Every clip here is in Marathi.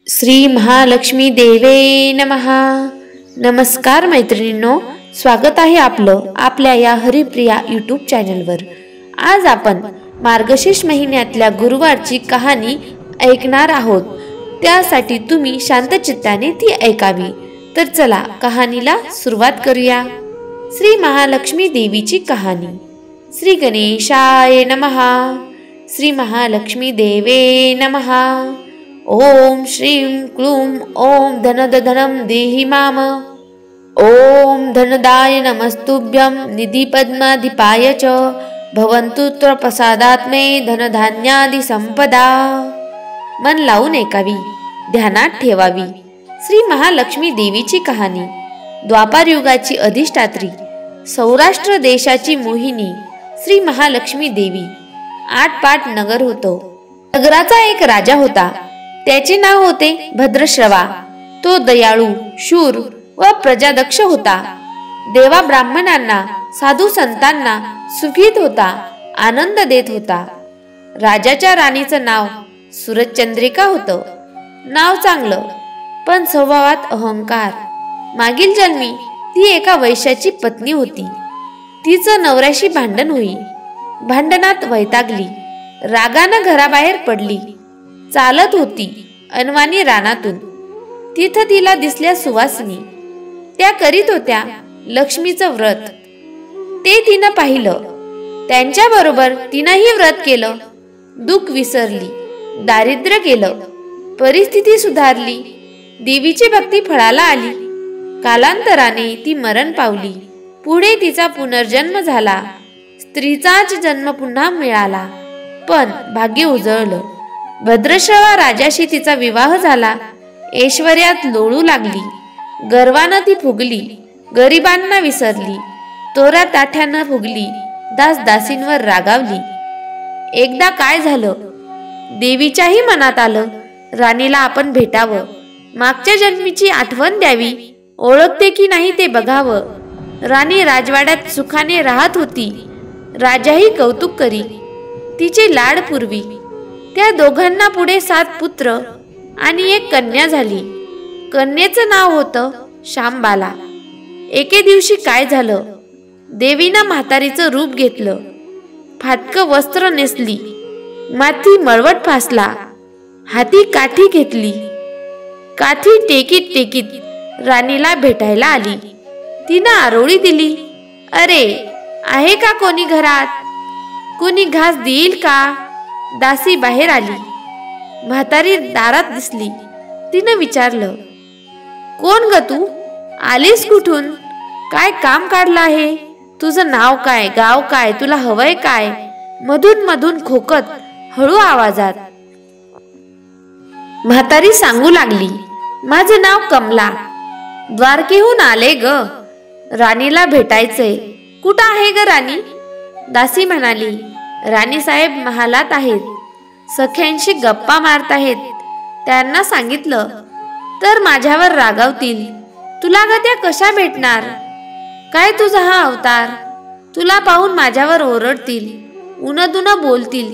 श्री महालक्ष्मी देवे नमः। नमस्कार मैत्रिणींनो, स्वागत आहे आपलं आपल्या या हरिप्रिया यूट्यूब चॅनलवर। आज आपण मार्गशीर्ष महिन्यातल्या गुरुवारची कहाणी ऐकणार आहोत। त्यासाठी तुम्ही शांत चित्ताने ती ऐकावी। तर चला कहाणीला सुरुवात करूया। श्री महालक्ष्मी देवीची कहाणी। श्री गणेशाय नमः। श्री महालक्ष्मी देवे नमः। ओम श्रीं क्लूं ओम धनदधनं देहि माम। ओम धनदाय नमस्तुभ्यं निधि पद्माधिपाय च भवन्तु प्रसादात्मे धनधान्यादि संपदा। मन लावून ऐकावी, ध्यानात ठेवावी। श्री महालक्ष्मी देवीची कहाणी। द्वापार युगाची अधिष्ठात्री, सौराष्ट्र देशाची मोहिनी श्री महालक्ष्मी देवी। आटपाट नगर होतो। नगराचा एक राजा होता। त्याचे नाव होते भद्रश्रवा। तो दयाळू, शूर व प्रजादक्ष होता। देवा ब्राह्मणांना, साधू संतांना सुखीत होता, आनंद देत होता। राजाच्या राणीचं नाव सुरचंद्रिका होतं। नाव चांगलं, पण स्वभावात अहंकार। मागील जन्मी ती एका वैश्याची पत्नी होती। तिचं नवऱ्याशी भांडण होई। भांडणात वैतागली, रागानं घराबाहेर पडली। चालत होती अनवाणी रानातून। तिथं तिला दिसल्या सुवासिनी। त्या करीत होत्या लक्ष्मीचं व्रत। ते तिनं पाहिलं। त्यांच्या बरोबर तिनंही व्रत केलं। दुःख विसरली, दारिद्र्य गेलं, परिस्थिती सुधारली। देवीची भक्ती फळाला आली। कालांतराने ती मरण पावली। पुढे तिचा पुनर्जन्म झाला। स्त्रीचाच जन्म पुन्हा मिळाला, पण भाग्य उजळलं। भद्रश्रवा राजाशी तिचा विवाह झाला। ऐश्वर्यात लोळू लागली। गर्वानं ती फुगली, गरिबांना विसरली। तोरा ताठ्यानं फुगली, दास दासींवर रागावली। एकदा काय झालं, देवीच्याही मनात आलं राणीला आपण भेटावं, मागच्या जन्मीची आठवण द्यावी, ओळखते की नाही ते बघावं। राणी राजवाड्यात सुखाने राहत होती। राजाही कौतुक करी, तिचे लाड पुरवी। त्या दोघांना पुढे 7 पुत्र आणि एक कन्या झाली। कन्येचं नाव होतं शांबाला। एके दिवशी काय झालं, देवीनं म्हातारीचं रूप घेतलं। फाटकं वस्त्र नेसली, माथी मळवट फासला, हाती काठी घेतली। काठी टेकीत टेकीत राणीला भेटायला आली। तिनं आरोळी दिली। अरे, आहे का कोणी घरात? कोणी घास देईल का? दासी बाहेर आली। म्हातारी दारात दिसली। तिनं विचारलं, कोण ग तू? आलीस कुठून? काय काम काढलं आहे? तुझं नाव काय, गाव काय, तुला हवंय काय? मधून मधून खोकत हळू आवाजात म्हातारी सांगू लागली, माझं नाव कमला, द्वारकेहून आले ग, राणीला भेटायचंय। कुठं आहे ग राणी? दासी म्हणाली, राणी साहेब महालात आहेत, सख्यांशी गप्पा मारत आहेत। त्यांना सांगितलं तर माझ्यावर रागावतील। तुला ग त्या कशा भेटणार? काय तुझा हा अवतार? तुला पाहून माझ्यावर ओरडतील, उनदुन बोलतील।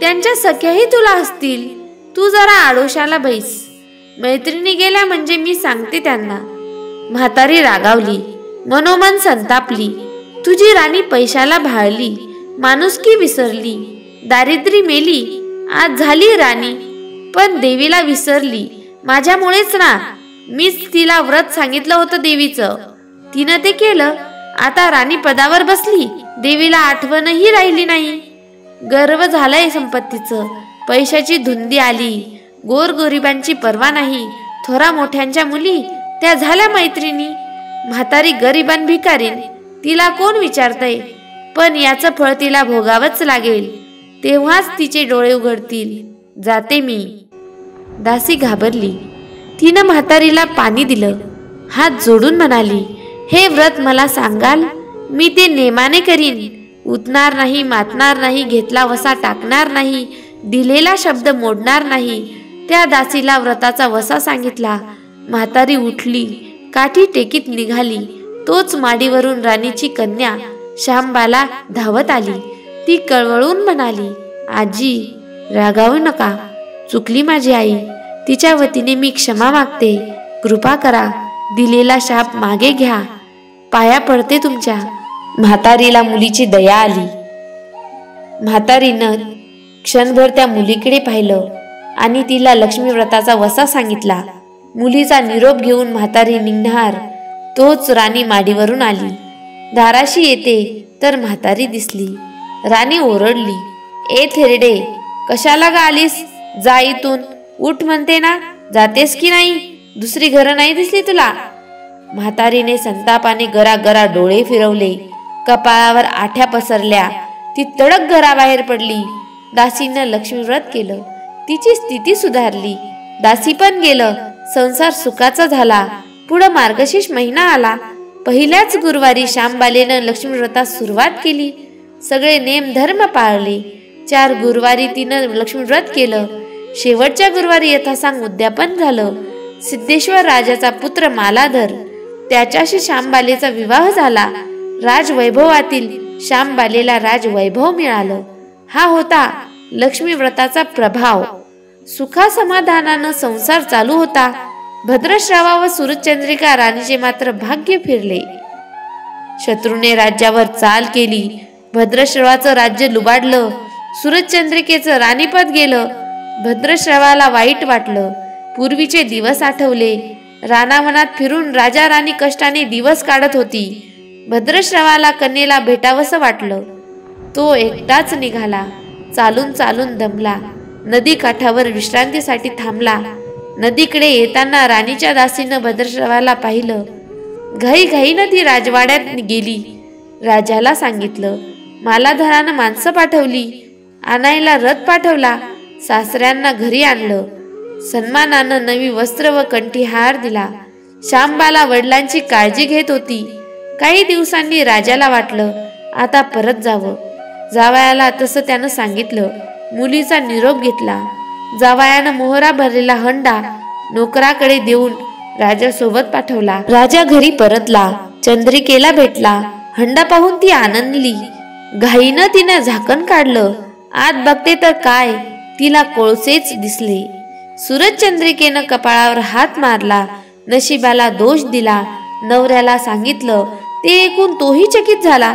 त्यांच्या सख्याही तुला हसतील। तू जरा आडोशाला बैस, मैत्रिणी गेल्या म्हणजे मी सांगते त्यांना। म्हातारी रागावली, मनोमन संतापली। तुझी राणी पैशाला भाळली, माणुसकी विसरली, दारिद्री मेली, आज झाली राणी, पण देवीला विसरली। माझ्यामुळेच ना, मीच तिला व्रत सांगितलं होतं देवीचं, तिनं ते केलं। आता राणी पदावर बसली, देवीला आठवणही राहिली नाही। गर्व झालंय संपत्तीचं, पैशाची धुंदी आली, गोरगरिबांची पर्वा नाही। थोरा मोठ्यांच्या मुली त्या झाल्या मैत्रिणी। म्हातारी गरिबान भिकारीन, तिला कोण विचारतय? पण याचं फळ तिला भोगावंच लागेल, तेव्हाच तिचे डोळे उघडतील। जाते मी। दासी घाबरली। तिनं म्हातारीला पाणी दिलं, हात जोडून म्हणाली, हे व्रत मला सांगाल, मी ते नेमाने करीन। उतणार नाही, मातणार नाही, घेतला वसा टाकणार नाही, दिलेला शब्द मोडणार नाही। त्या दासीला व्रताचा वसा सांगितला। म्हातारी उठली, काठी टेकीत निघाली। तोच माडीवरून राणीची कन्या शांबाला धावत आली। ती कळवळून म्हणाली, आजी रागावू नका, चुकली माझी आई, तिच्या वतीने मी क्षमा मागते. कृपा करा, दिलेला शाप मागे घ्या. पाया पडते तुमच्या. म्हातारीला मुलीची दया आली. म्हातारीनं क्षणभर त्या मुलीकडे पाहिलं आणि तिला लक्ष्मी व्रताचा वसा सांगितला. मुलीचा निरोप घेऊन म्हातारी निघणार तोच राणी माडीवरून आली. दाराशी येते तर म्हातारी दिसली. राणी ओरडली, ए थेरडे, कशाला गा आलीस? जा इथून, उठ म्हणते ना, जातेस की नाही? दुसरी घरं नाही दिसली तुला? म्हातारीने संतापाने गरागरा डोळे फिरवले. कपाळावर आठ्या पसरल्या. ती तडक घराबाहेर पडली. दासीनं लक्ष्मीव्रत केलं. तिची स्थिती सुधारली. दासी पण गेलं. संसार सुखाचा झाला. पुढं मार्गशीर्ष महिना आला. पहिल्याच गुरुवारी श्यामबालेनं लक्ष्मीव्रतास सुरुवात केली. सगळे नेम धर्म पाळले. 4 गुरुवारी तिनं लक्ष्मीव्रत केलं. शेवटच्या गुरुवारी यथासांग उद्यापन झालं. सिद्धेश्वर राजाचा पुत्र मालाधर, त्याच्याशी श्यामबालेचा विवाह झाला. राजवैभवातील श्यामबालेला राजवैभव मिळालं. हा होता लक्ष्मी व्रताचा प्रभाव. सुखासमाधानानं संसार चालू होता. भद्रश्रावा व सूरजचंद्रिका राणीचे मात्र भाग्य फिरले. शत्रूने राज्यावर चाल केली. भद्रश्रवाचं राज्य लुबाडलं. सूरजचंद्रिकेचं राणीपद गेलं. भद्रश्रवाला वाईट वाटलं. पूर्वीचे दिवस आठवले. रानावनात फिरून राजा राणी कष्टाने दिवस काढत होती. भद्रश्रवाला कन्येला भेटावंसं वाटलं. तो एकटाच निघाला. चालून चालून दमला. नदी काठावर विश्रांतीसाठी थांबला. नदीकडे येताना राणीच्या दासीनं भद्रश्रवाला पाहिलं. घाईघाईनं ती राजवाड्यात गेली. राजाला सांगितलं. मालाधरानं माणसं पाठवली. आणायला रथ पाठवला. सासऱ्यांना घरी आणलं. सन्मानानं नवी वस्त्र व कंठीहार दिला. श्यामबाला वडिलांची काळजी घेत होती. काही दिवसांनी राजाला वाटलं आता परत जावं. जावयाला तसं त्यानं सांगितलं. मुलीचा निरोप घेतला. जावयानं मोहरा भरलेला हंडा नोकराकडे देऊन राजासोबत पाठवला. राजा घरी परतला. चंद्रिकेला भेटला. हंडा पाहून ती आनंदली. घाईनं तिनं झाकण काढलं. आत बघते तर काय, तिला कोळसेच दिसले. सूरजचंद्रिकेनं कपाळावर हात मारला. नशिबाला दोष दिला. नवऱ्याला सांगितलं. ते ऐकून तोही चकित झाला.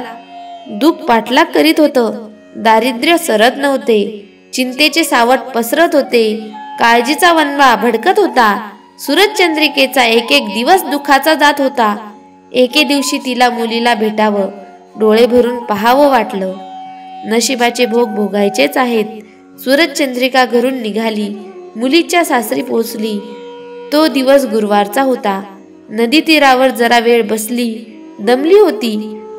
दुःख पाठलाग करीत होतं. दारिद्र्य सरत नव्हते. चिंतेचे सावट पसरत होते. काळजीचा वनवा भडकत होता. सूरजचंद्रिकेचा एक एक दिवस दुःखाचा जात होता. एके दिवशी तिला मुलीला भेटावं, डोळे भरून पाहावं वाटलं. नशिबाचे भोग भोगायचेच आहेत. सूरजचंद्रिका घरून निघाली. मुलीच्या सासरी पोहोचली. तो दिवस गुरुवारचा होता. नदी तीरावर जरा वेळ बसली. दमली होती.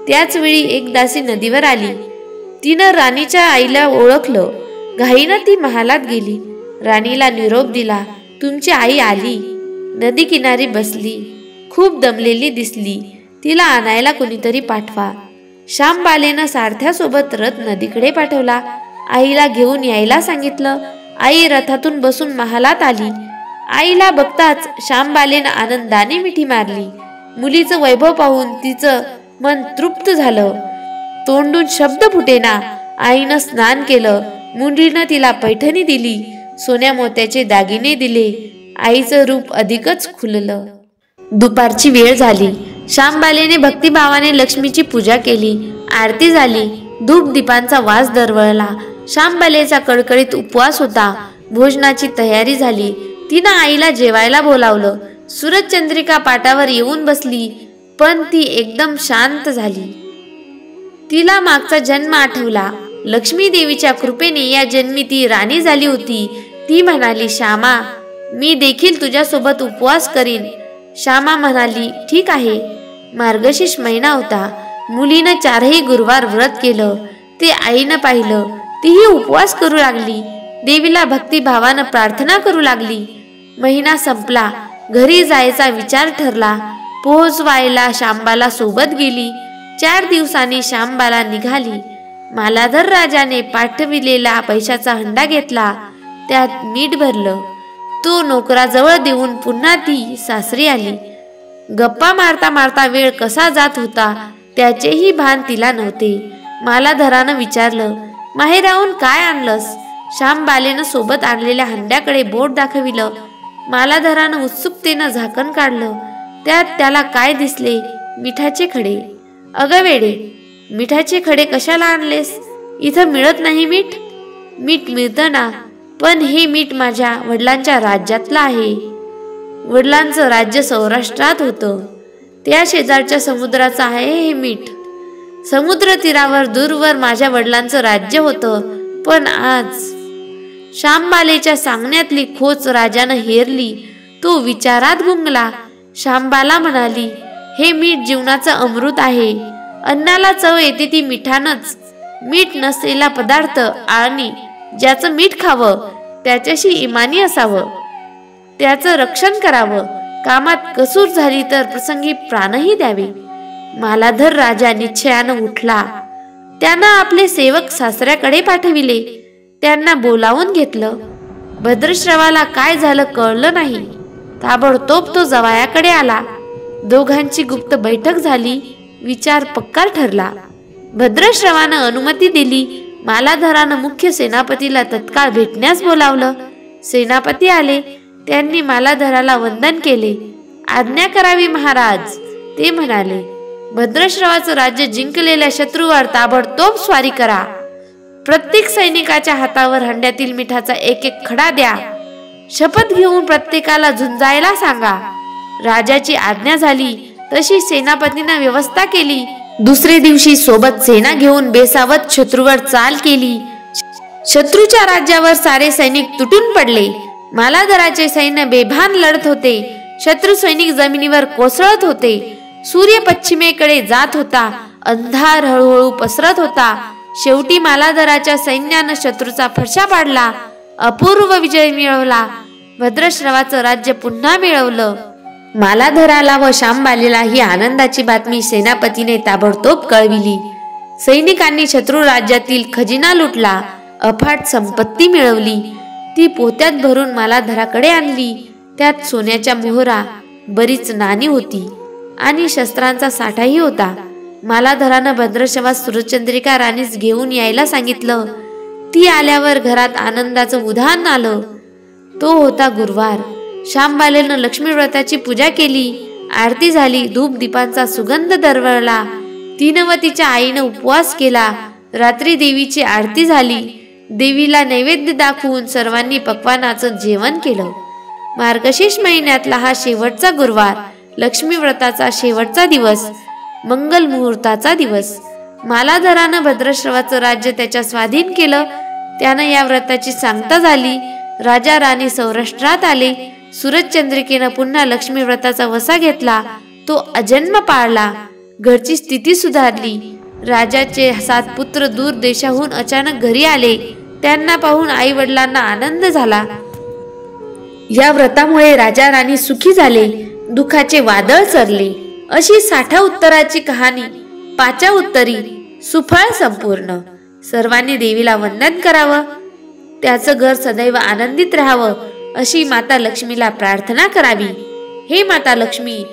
त्याच वेळी एक दासी नदीवर आली. तिनं राणीच्या आईला ओळखलं. घाईनं ती महालात गेली. राणीला निरोप दिला. तुमची आई आली. नदी किनारी बसली. खूप दमलेली दिसली. तिला आणायला कोणीतरी पाठवा. श्यामबालेनं सारथ्यासोबत रथ नदीकडे पाठवला. आईला घेऊन यायला सांगितलं. आई रथातून बसून महालात आली. आईला बघताच श्यामबालेनं आनंदाने मिठी मारली. मुलीचं वैभव पाहून तिचं मन तृप्त झालं. तोंडून शब्द फुटेना. आईनं स्नान केलं. मुलीनं तिला पैठणी दिली. सोन्या मोत्याचे दागिने दिले. आईचं रूप अधिकच खुललं. दुपारची वेळ झाली. श्यामबालेने भक्तिभावाने लक्ष्मीची पूजा केली. आरती झाली. धूप दीपांचा वास दरवळला. श्यामबालेचा कडकडीत उपवास होता. भोजनाची तयारी झाली. तिनं आईला जेवायला बोलावलं. सूरजचंद्रिका पाटावर येऊन बसली. पण ती एकदम शांत झाली. तिला मागचा जन्म आठवला. लक्ष्मी देवीच्या कृपेने या जन्मी ती राणी झाली होती. ती म्हणाली, श्यामा, मी देखील तुझ्यासोबत उपवास करीन. श्यामा म्हणाली, ठीक आहे. मार्गशीर्ष महिना होता. मुलीनं 4ही गुरुवार व्रत केलं. ते आईनं पाहिलं. तीही उपवास करू लागली. देवीला भक्तिभावानं प्रार्थना करू लागली. महिना संपला. घरी जायचा विचार ठरला. पोहोचवायला श्यामबाला सोबत गेली. 4 दिवसांनी श्यामबाला निघाली. मालाधर राजाने पाठविलेला पैशाचा हंडा घेतला. त्यात मीठ भरलं. तो नोकराजवळ देऊन पुन्हा ती सासरी आली. गप्पा मारता मारता वेळ कसा जात होता त्याचेही भान तिला नव्हते. मालाधरानं विचारलं, माहेराहून काय आणलंस? श्यामबालेनं सोबत आणलेल्या हंड्याकडे बोट दाखविलं. मालाधरानं उत्सुकतेनं झाकण काढलं. त्यात त्याला काय दिसले? मिठाचे खडे. अगं वेडे, मिठाचे खडे कशाला आणलेस? इथं मिळत नाही मीठ. मीठ मिळतं ना, पण हे मीठ माझ्या वडिलांच्या राज्यातलं आहे. वडिलांचं राज्य सौराष्ट्रात होतं. त्या शेजारच्या समुद्राचं आहे हे मीठ. समुद्र तीरावर दूरवर माझ्या वडिलांचं राज्य होतं. पण आज शांबालेच्या सांगण्यातली खोच राजानं हेरली. तो विचारात गुंगला. शांबाला म्हणाली, हे मीठ जीवनाचं अमृत आहे. अन्नाला चव येते ती मिठानच. मीठ नसलेला पदार्थ आणि ज्याचं मीठ खावं त्याच्याशी इमानी असावं. त्याचं रक्षण करावं. कामात कसूर झाली तर प्रसंगी प्राणही द्यावे. मालाधर राजा निश्चयानं उठला. त्यानं आपले सेवक सासऱ्याकडे पाठविले. त्यांना बोलावून घेतलं. भद्रश्रवाला काय झालं कळलं नाही. ताबडतोब तो जवायाकडे आला. दोघांची गुप्त बैठक झाली. विचार पक्का ठरला. भद्रश्रवानं अनुमती दिली. मालाधरानं मुख्य सेनापतीला तत्काळ भेटण्यास बोलावलं. सेनापती आले. त्यांनी मालाधराला वंदन केले. आज्ञा करावी महाराज, ते म्हणाले. भद्रश्रवाचं राज्य जिंकलेल्या शत्रूवर ताबडतोब स्वारी करा. प्रत्येक सैनिकाच्या हातावर हंड्यातील मिठाचा एक एक खडा द्या. शपथ घेऊन प्रत्येकाला झुंजायला सांगा. राजाची आज्ञा झाली तशी सेनापतीनं व्यवस्था केली. दुसरे दिवशी सोबत सेना घेऊन बेसावत शत्रूवर चाल केली. शत्रूच्या राज्यावर सारे सैनिक तुटून पडले. मालाधराचे सैन्य बेभान लढत होते. शत्रू सैनिक जमिनीवर कोसळत होते. सूर्य पश्चिमेकडे जात होता. अंधार हळूहळू पसरत होता. शेवटी मालाधराच्या सैन्यानं शत्रूचा फडशा पाडला. अपूर्व विजय मिळवला. भद्रश्रवाचं राज्य पुन्हा मिळवलं. मालाधराला व शांबालेला ही आनंदाची बातमी सेनापतीने ताबडतोब कळविली. सैनिकांनी शत्रू राज्यातील खजिना लुटला. अफाट संपत्ती मिळवली. ती पोत्यात भरून मालाधराकडे आणली. त्यात सोन्याच्या मोहरा, बरीच नाणी होती आणि शस्त्रांचा साठाही होता. मालाधरानं भद्रश्रवास सूर्यचंद्रिका राणीस घेऊन यायला सांगितलं. ती आल्यावर घरात आनंदाचं उधाण आलं. तो होता गुरुवार. शांबालेनं लक्ष्मी व्रताची पूजा केली. आरती झाली. धूप दीपांचा सुगंध दरवळला. तिनं व तिच्या आईनं उपवास केला. रात्री देवीची आरती झाली. देवीला नैवेद्य दाखवून सर्वांनी पक्वानाचं जेवण केलं. मार्गशीर्ष महिन्यातला हा शेवटचा गुरुवार, लक्ष्मी व्रताचा शेवटचा दिवस, मंगल मुहूर्ताचा दिवस. मालाधरानं भद्रश्रवाचं राज्य त्याच्या स्वाधीन केलं. त्यानं या व्रताची सांगता झाली. राजा राणी सौराष्ट्रात आले. सूरजचंद्रिकेनं पुन्हा लक्ष्मी व्रताचा वसा घेतला. तो अजन्म पाळला. घरची स्थिती सुधारली. राजाचे 7 पुत्र दूर देशाहून अचानक घरी आले. त्यांना पाहून आई वडिलांना आनंद झाला. या व्रतामुळे राजा राणी सुखी झाले. दुःखाचे वादळ सरले. अशी 60 उत्तराची कहाणी 5 उत्तरी सुफळ संपूर्ण. सर्वांनी देवीला वंदन करावं. त्याचं घर सदैव आनंदित राहावं अशी माता लक्ष्मीला प्रार्थना करावी. हे माता लक्ष्मी,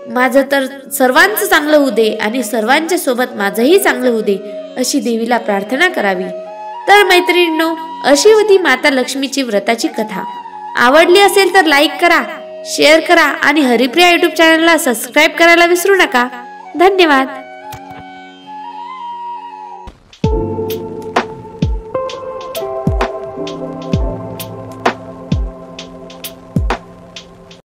माझं तर सर्वांचं चांगलं होऊ दे आणि सर्वांच्या सोबत माझंही चांगलं होऊ दे अशी देवीला प्रार्थना करावी. तर मैत्रिणींनो, अशी होती माता लक्ष्मीची व्रताची कथा. आवडली असेल तर लाईक करा, शेअर करा आणि हरिप्रिया YouTube चॅनलला सबस्क्राईब करायला विसरू नका. धन्यवाद.